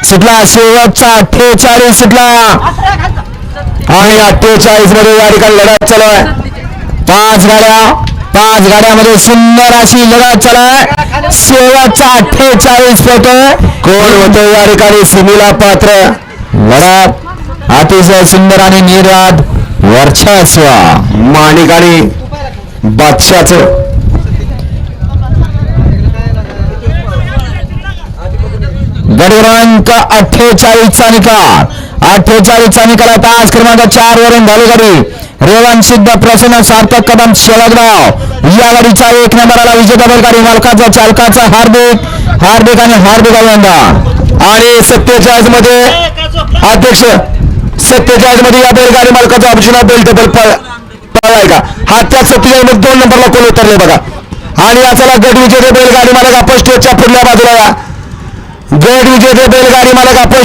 सुटला शेवटचा 48 सुटला आणि 48 मध्ये या ठिकाणी लढत चालू आहे. 5 गाड्यामध्ये सुंदर अशी लढत चालू आहे. शेवटचा 48 फोटो कोण होतो या ठिकाणी सिमीला पात्र. लढत अतिशय सुंदर आणि निर्वाद वर्चस्व माणिक आणि बादशाचं. गट क्रमांक 48 चा निकाल. 48 चा निकाल. तास क्रमांक 4 वरून धावली गाडी रेवण सिद्ध प्रसन्न सार्थक कदम शेळगाव या गाडीचा 1 नंबरला विजेता बैलगाडी मालकाचा चालकाचा हार्दिक अभिनंदन. आणि 47 मध्ये अध्यक्ष 47 मध्ये या बैलगाडी मालकाचा अर्जुना बैल डबल पळालाय का हा त्या 47 मध्ये 2 नंबरला कोण उतरले बघा. आणि याचा गट विजेते बैलगाडी मालक आपण स्टेजच्या पुढल्या बाजूला या. गट विजेते बैलगाडी मालक आपण